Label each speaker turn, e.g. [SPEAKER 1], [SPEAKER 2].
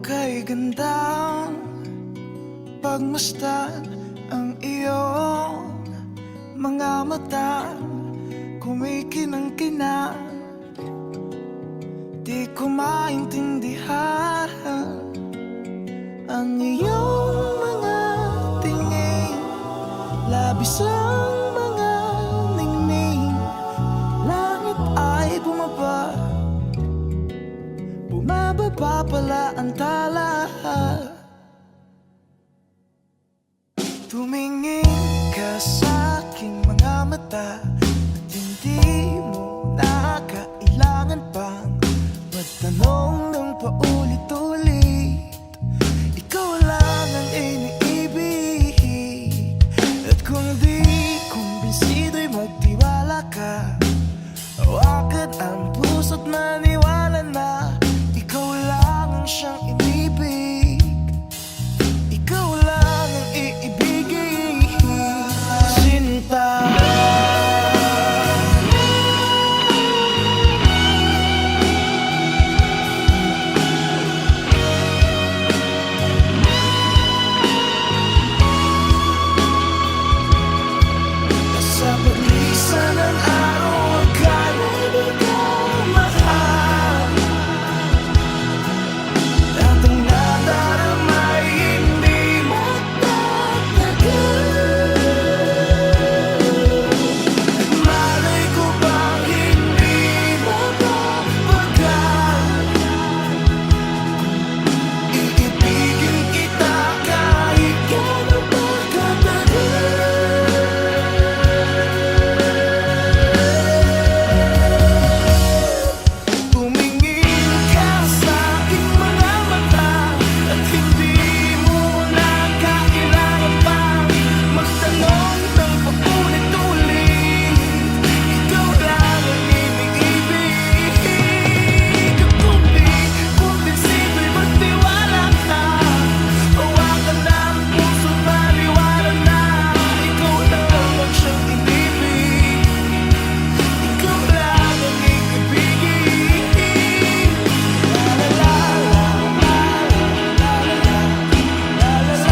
[SPEAKER 1] Kay gandang pagmasdan ang iyong mga mata, kumikinang-kinang. Di ko maintindihan ang iyong mga tingin, labis ang mga ningning. Langit ay bumaba, bumababa pala ang tala. Tumingin ka sa aking mga mata at hindi mo na kailangan pang magtanong ng paulit-ulit. Ikaw lang ang iniibig, at kung di kumbinsido'y magtiwala ka. Hawakan ang puso't maniwala na ikaw lang ang siyang inibig. Ikaw lang ang iibigin, sinta. Sa paglisan ng araw, akala di ko mahal. At ang nadaramay hindi magtatagal. Malay ko bang hindi mapapagal? Iibigin kita kahit gano'n pa katagal. Tumingin ka sa aking mga mata at hindi mo na kailangan pang magtanong ng paulit-ulit. Ikaw lang ang iniibig. Kung di kumbinsido'y magtiwala ka. Hawakan ang puso't maniwala na ikaw lang ang siyang inibig. Ikaw lang ang iibigin. La la la la la la la la la.